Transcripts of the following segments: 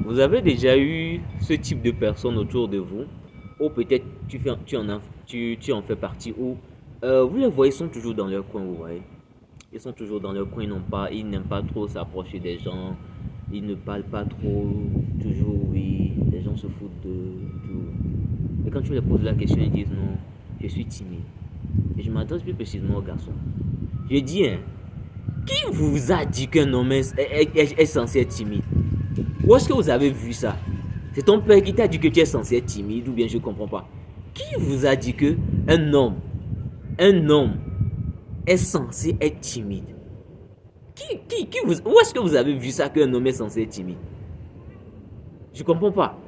Vous avez déjà eu ce type de personnes autour de vous, ou peut-être tu en fais partie, ou vous les voyez, ils sont toujours dans leur coin, vous voyez. Ils sont toujours dans leur coin, ils n'aiment pas trop s'approcher des gens, ils ne parlent pas trop, toujours oui, les gens se foutent de tout. Et quand tu les poses la question, ils disent non, je suis timide. Et je m'adresse plus précisément aux garçons. Je dis, hein, qui vous a dit qu'un homme est censé être timide? Où est-ce que vous avez vu ça? C'est ton père qui t'a dit que tu es censé être timide ou bien je ne comprends pas. Qui vous a dit que un homme est censé être timide? Où est-ce que vous avez vu ça qu'un homme est censé être timide? Je ne comprends pas.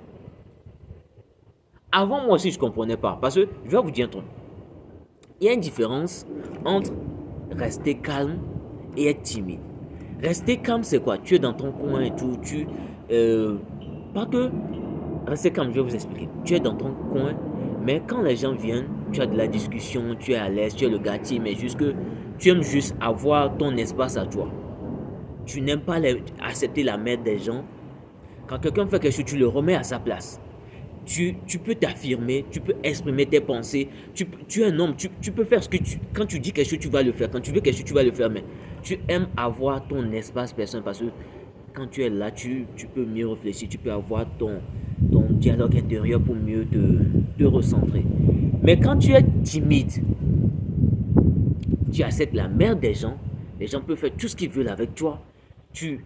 Avant, moi aussi, je ne comprenais pas. Parce que, je vais vous dire un truc. Il y a une différence entre rester calme et être timide. Rester calme, c'est quoi? Tu es dans ton coin et tout. Pas que. Rester calme, je vais vous expliquer. Tu es dans ton coin, mais quand les gens viennent, tu as de la discussion, tu es à l'aise, tu es le gâtier, mais juste que tu aimes juste avoir ton espace à toi. Tu n'aimes pas accepter la merde des gens. Quand quelqu'un fait quelque chose, tu le remets à sa place. Tu peux t'affirmer, tu peux exprimer tes pensées. Tu es un homme, tu peux faire ce que tu... Quand tu dis quelque chose, tu vas le faire. Quand tu veux quelque chose, tu vas le faire. Mais tu aimes avoir ton espace personnel parce que quand tu es là, tu peux mieux réfléchir. Tu peux avoir ton dialogue intérieur pour mieux te recentrer. Mais quand tu es timide, tu acceptes la merde des gens. Les gens peuvent faire tout ce qu'ils veulent avec toi. Tu...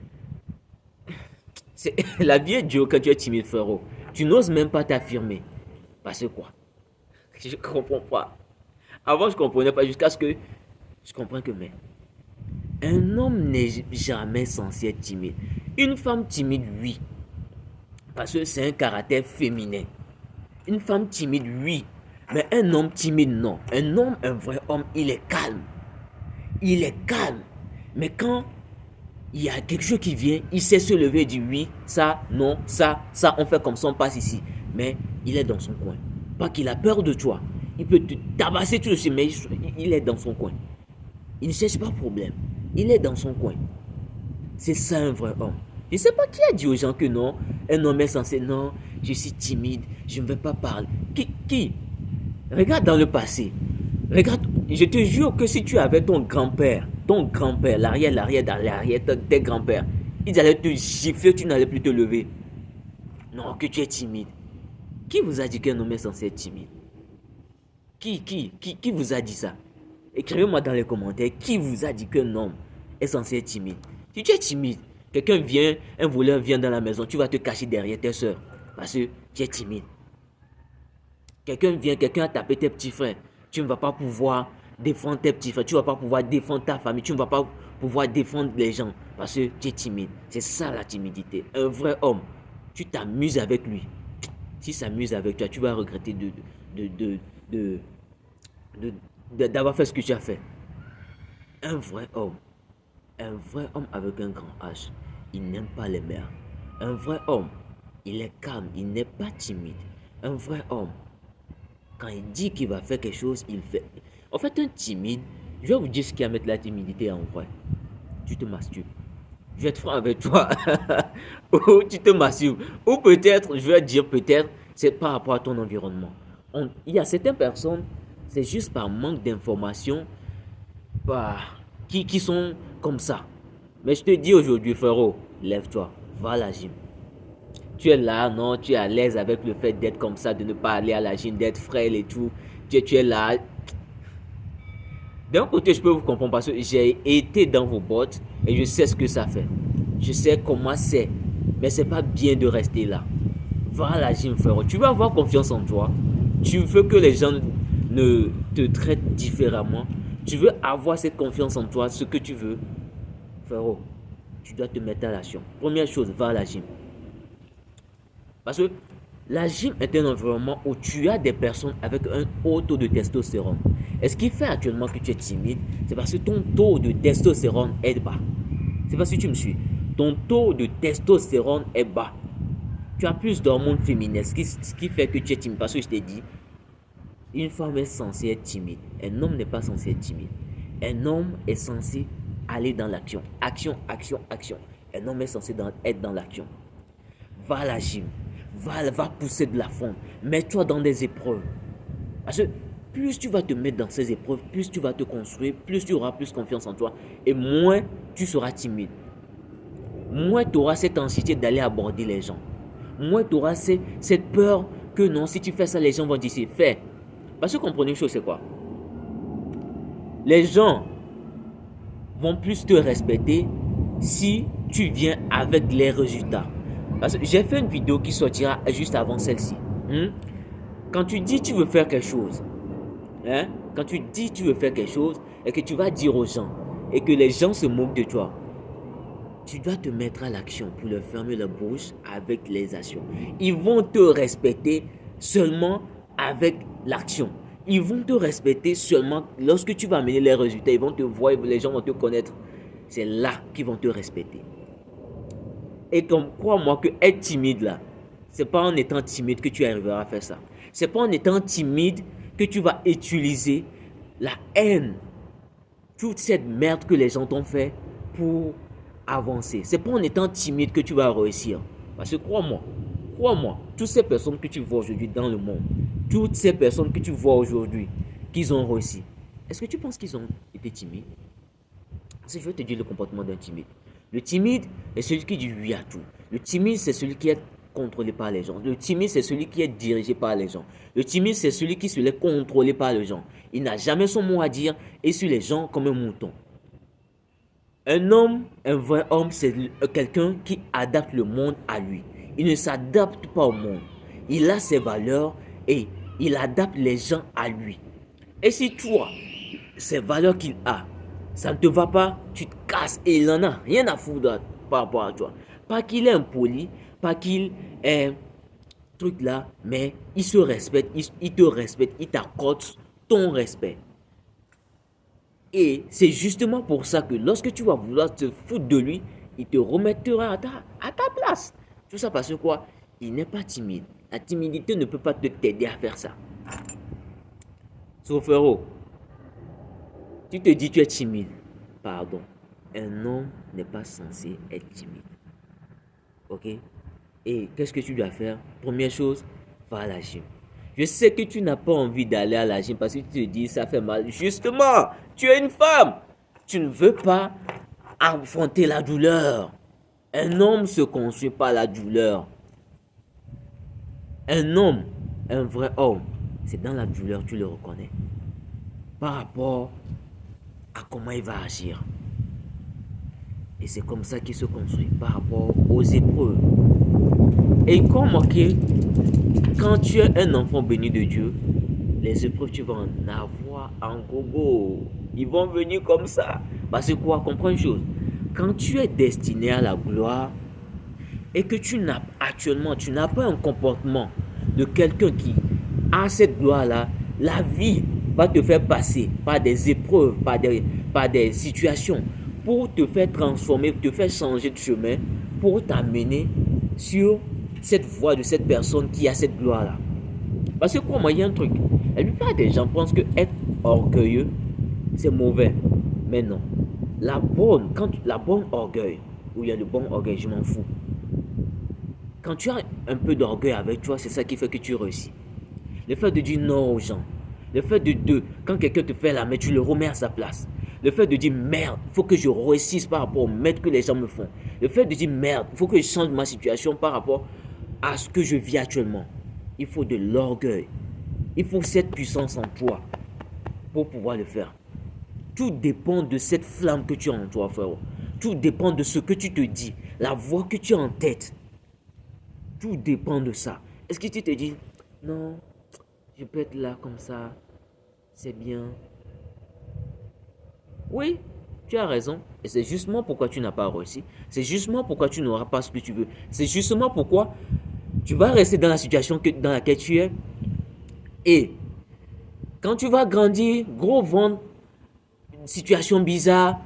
La vie est dure quand tu es timide, frérot. Tu n'oses même pas t'affirmer. Parce que quoi? Je ne comprends pas. Avant, je ne comprenais pas jusqu'à ce que je comprends que mais un homme n'est jamais censé être timide. Une femme timide, oui. Parce que c'est un caractère féminin. Une femme timide, oui. Mais un homme timide, non. Un homme, un vrai homme, il est calme. Il est calme. Mais quand il y a quelque chose qui vient, il sait se lever et dire oui, ça, non, ça, on fait comme ça, on passe ici. Mais il est dans son coin. Pas qu'il a peur de toi. Il peut te tabasser tout de suite, mais il est dans son coin. Il ne cherche pas de problème. Il est dans son coin. C'est ça un vrai homme. Je ne sais pas qui a dit aux gens que non, un homme est censé, non, je suis timide, je ne vais pas parler. Qui? Regarde dans le passé. Regarde, je te jure que si tu avais ton grand-père, l'arrière tes grands-pères, ils allaient te gifler, tu n'allais plus te lever. Non, que tu es timide. Qui vous a dit qu'un homme est censé être timide? Qui vous a dit ça? Écrivez-moi dans les commentaires, qui vous a dit qu'un homme est censé être timide? Si tu es timide, quelqu'un vient, un voleur vient dans la maison, tu vas te cacher derrière tes soeurs parce que tu es timide. Quelqu'un a tapé tes petits frères. Tu ne vas pas pouvoir défendre tes petits frères. Tu ne vas pas pouvoir défendre ta famille. Tu ne vas pas pouvoir défendre les gens parce que tu es timide. C'est ça la timidité. Un vrai homme, tu t'amuses avec lui. S'il s'amuse avec toi, tu vas regretter de, d'avoir fait ce que tu as fait. Un vrai homme avec un grand H, il n'aime pas les mères. Un vrai homme, il est calme, il n'est pas timide. Un vrai homme, quand il dit qu'il va faire quelque chose, il fait. En fait, un timide, je vais vous dire ce qui va mettre la timidité en vrai. Tu te masturbes. Je vais être franc avec toi. Ou tu te masturbes. Ou peut-être, je vais dire peut-être, c'est par rapport à ton environnement. Il y a certaines personnes, c'est juste par manque d'informations bah, qui sont comme ça. Mais je te dis aujourd'hui, frérot, lève-toi, va à la gym. Tu es là, non, tu es à l'aise avec le fait d'être comme ça, de ne pas aller à la gym, d'être frêle et tout. Tu es là. D'un côté, je peux vous comprendre parce que j'ai été dans vos bottes et je sais ce que ça fait. Je sais comment c'est. Mais c'est pas bien de rester là. Va à la gym, frérot. Tu veux avoir confiance en toi. Tu veux que les gens ne te traitent différemment. Tu veux avoir cette confiance en toi, ce que tu veux. Frérot, tu dois te mettre à l'action. Première chose, va à la gym. Parce que la gym est un environnement où tu as des personnes avec un haut taux de testostérone. Et ce qui fait actuellement que tu es timide, c'est parce que ton taux de testostérone est bas. C'est parce que tu me suis. Ton taux de testostérone est bas. Tu as plus d'hormones féminines, ce qui fait que tu es timide. Parce que je t'ai dit, une femme est censée être timide. Un homme n'est pas censé être timide. Un homme est censé aller dans l'action. Action, action, action. Un homme est censé être dans l'action. va à la gym, va pousser de la fonte, mets-toi dans des épreuves. Parce que plus tu vas te mettre dans ces épreuves, plus tu vas te construire, plus tu auras plus confiance en toi et moins tu seras timide. Moins tu auras cette anxiété d'aller aborder les gens. Moins tu auras cette peur que non, si tu fais ça, les gens vont dire fais. Parce que comprenez une chose, c'est quoi? Les gens vont plus te respecter si tu viens avec les résultats. Parce que j'ai fait une vidéo qui sortira juste avant celle-ci. Quand tu dis tu veux faire quelque chose, quand tu dis tu veux faire quelque chose et que tu vas dire aux gens et que les gens se moquent de toi, tu dois te mettre à l'action pour leur fermer la bouche avec les actions. Ils vont te respecter seulement avec l'action. Ils vont te respecter seulement lorsque tu vas amener les résultats. Ils vont te voir, les gens vont te connaître. C'est là qu'ils vont te respecter. Et comme crois-moi que être timide là, c'est pas en étant timide que tu arriveras à faire ça. C'est pas en étant timide que tu vas utiliser la haine, toute cette merde que les gens t'ont fait pour avancer. C'est pas en étant timide que tu vas réussir. Parce que crois-moi, toutes ces personnes que tu vois aujourd'hui dans le monde, toutes ces personnes que tu vois aujourd'hui, qu'ils ont réussi, est-ce que tu penses qu'ils ont été timides? Si je veux te dire le comportement d'un timide. Le timide est celui qui dit oui à tout. Le timide, c'est celui qui est contrôlé par les gens. Le timide, c'est celui qui est dirigé par les gens. Le timide, c'est celui qui se laisse contrôler par les gens. Il n'a jamais son mot à dire et sur les gens comme un mouton. Un homme, un vrai homme, c'est quelqu'un qui adapte le monde à lui. Il ne s'adapte pas au monde. Il a ses valeurs et il adapte les gens à lui. Et si toi, ces valeurs qu'il a, ça ne te va pas, tu te casses et il n'en a rien à foutre par rapport à toi. Pas qu'il est impoli, pas qu'il est truc là, mais il se respecte, il te respecte, il t'accorde ton respect. Et c'est justement pour ça que lorsque tu vas vouloir te foutre de lui, il te remettra à ta place. Tout ça parce que quoi? Il n'est pas timide. La timidité ne peut pas t'aider à faire ça. Sauf frérot, tu te dis tu es timide. Pardon. Un homme n'est pas censé être timide. Ok? Et qu'est-ce que tu dois faire? Première chose, va à la gym. Je sais que tu n'as pas envie d'aller à la gym parce que tu te dis ça fait mal. Justement, tu es une femme. Tu ne veux pas affronter la douleur. Un homme se construit par la douleur. Un homme, un vrai homme, c'est dans la douleur que tu le reconnais. Par rapport à comment il va agir. Et c'est comme ça qu'il se construit par rapport aux épreuves. Et comme quand tu es un enfant béni de Dieu, les épreuves, tu vas en avoir en gogo. Ils vont venir comme ça. Parce que quoi? Comprends une chose. Quand tu es destiné à la gloire et que tu n'as pas un comportement de quelqu'un qui a cette gloire-là, la vie va te faire passer par des épreuves, par des situations pour te faire transformer, te faire changer de chemin, pour t'amener sur cette voie de cette personne qui a cette gloire-là. Parce que quoi, moi, il y a un truc. La plupart des gens pensent que être orgueilleux, c'est mauvais. Mais non. La bonne orgueil, où il y a le bon orgueil, je m'en fous. Quand tu as un peu d'orgueil avec toi, c'est ça qui fait que tu réussis. Le fait de dire non aux gens. Le fait quand quelqu'un te fait la main, tu le remets à sa place. Le fait de dire merde, il faut que je réussisse par rapport au maître que les gens me font. Le fait de dire merde, il faut que je change ma situation par rapport à ce que je vis actuellement. Il faut de l'orgueil. Il faut cette puissance en toi pour pouvoir le faire. Tout dépend de cette flamme que tu as en toi, frère. Tout dépend de ce que tu te dis, la voix que tu as en tête. Tout dépend de ça. Est-ce que tu te dis, non, je peux être là comme ça, c'est bien. Oui, tu as raison. Et c'est justement pourquoi tu n'as pas réussi. C'est justement pourquoi tu n'auras pas ce que tu veux. C'est justement pourquoi tu vas rester dans la situation dans laquelle tu es. Et quand tu vas grandir, gros ventre, une situation bizarre,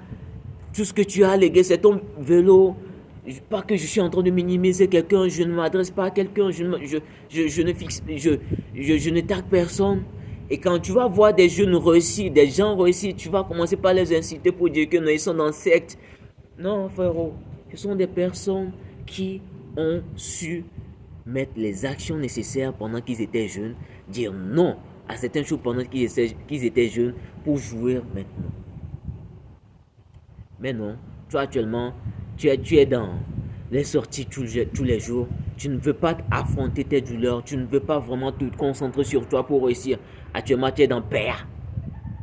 tout ce que tu as légué, c'est ton vélo. Pas que je suis en train de minimiser quelqu'un, je ne m'adresse pas à quelqu'un, je ne tague personne. Et quand tu vas voir des jeunes réussir, des gens réussir, tu vas commencer par les inciter pour dire que non, ils sont dans le secte. Non, frérot, ce sont des personnes qui ont su mettre les actions nécessaires pendant qu'ils étaient jeunes, dire non à certaines choses pendant qu'ils étaient jeunes pour jouir maintenant. Mais non, toi actuellement, tu es dans les sorties tous les jours. Tu ne veux pas affronter tes douleurs. Tu ne veux pas vraiment te concentrer sur toi pour réussir. Actuellement, tu es dans père.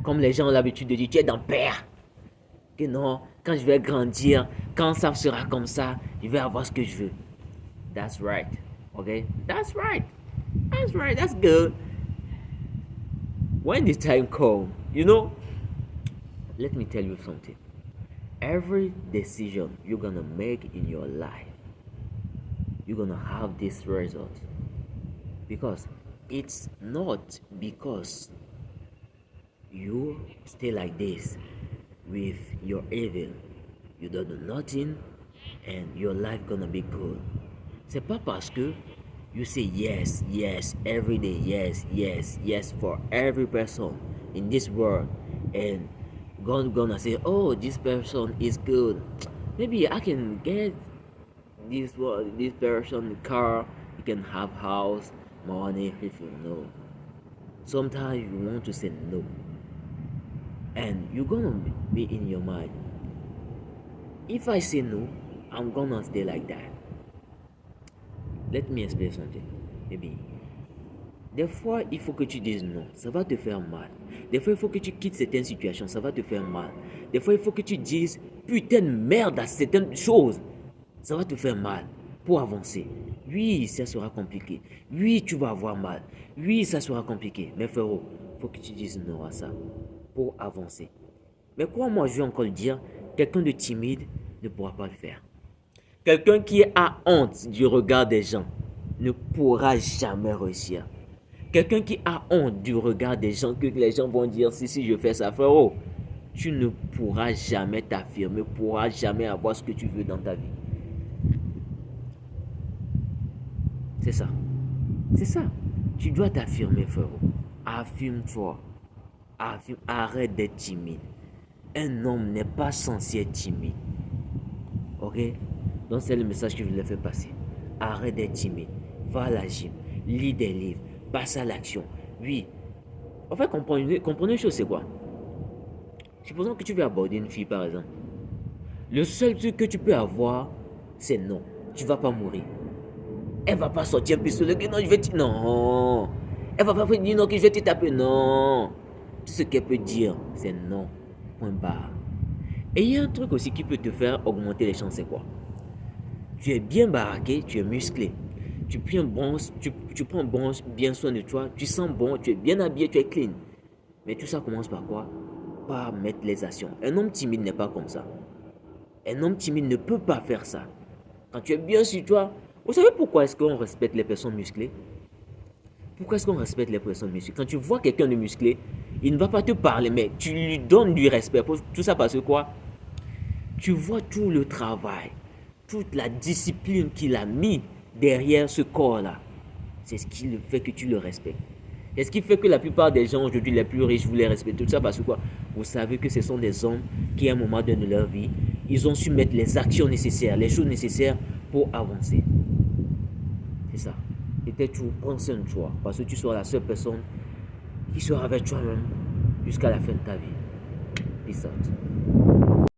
Comme les gens ont l'habitude de dire, tu es dans père. Que non, quand je vais grandir, quand ça sera comme ça, je vais avoir ce que je veux. That's right. Okay? That's right. That's right. That's good. When the time comes, let me tell you something. Every decision you're gonna make in your life, you're gonna have this result. Because it's not because you stay like this with your evil, you don't do nothing and your life gonna be good. C'est pas parce que you say yes, yes, every day, yes, yes, yes for every person in this world, and God gonna say, oh, this person is good. Maybe I can get this person car, you can have house, money, if you know. Sometimes you want to say no. And you're gonna be in your mind. If I say no, I'm gonna stay like that. Let me explain something. Maybe. Des fois, il faut que tu dises non. Ça va te faire mal. Des fois, il faut que tu quittes certaines situations. Ça va te faire mal. Des fois, il faut que tu dises putain de merde à certaines choses. Ça va te faire mal pour avancer. Oui, ça sera compliqué. Oui, tu vas avoir mal. Oui, ça sera compliqué. Mais frérot, il faut que tu dises non à ça pour avancer. Mais crois-moi, je vais encore le dire, quelqu'un de timide ne pourra pas le faire. Quelqu'un qui a honte du regard des gens ne pourra jamais réussir. Quelqu'un qui a honte du regard des gens, que les gens vont dire si je fais ça, frérot, tu ne pourras jamais t'affirmer, ne pourras jamais avoir ce que tu veux dans ta vie. C'est ça. C'est ça. Tu dois t'affirmer, frérot. Affirme-toi. Arrête d'être timide. Un homme n'est pas censé être timide. Ok? Donc c'est le message que je voulais faire passer. Arrête d'être timide. Va à la gym. Lis des livres. Passe à l'action. Oui. En fait, comprenez une chose, c'est quoi? Supposons que tu veux aborder une fille, par exemple. Le seul truc que tu peux avoir, c'est non. Tu ne vas pas mourir. Elle ne va pas sortir un pistolet. Non, je vais te... Non. Elle ne va pas dire non, que je vais te taper. Non. Tout ce qu'elle peut dire, c'est non. Point barre. Et il y a un truc aussi qui peut te faire augmenter les chances, c'est quoi? Tu es bien baraqué, tu es musclé. Tu prends bien soin de toi, tu sens bon, tu es bien habillé, tu es clean. Mais tout ça commence par quoi? Par mettre les actions. Un homme timide n'est pas comme ça. Un homme timide ne peut pas faire ça. Quand tu es bien sur toi, vous savez pourquoi est-ce qu'on respecte les personnes musclées? Pourquoi est-ce qu'on respecte les personnes musclées? Quand tu vois quelqu'un de musclé, il ne va pas te parler, mais tu lui donnes du respect. Tout ça parce que quoi? Tu vois tout le travail, toute la discipline qu'il a mis derrière ce corps-là. C'est ce qui fait que tu le respectes. C'est ce qui fait que la plupart des gens aujourd'hui les plus riches, vous les respectez. Tout ça parce que quoi? Vous savez que ce sont des hommes qui à un moment donné de leur vie, ils ont su mettre les actions nécessaires, les choses nécessaires pour avancer. C'est ça. Et tu prends soin de toi parce que tu seras la seule personne qui sera avec toi-même jusqu'à la fin de ta vie. Peace out.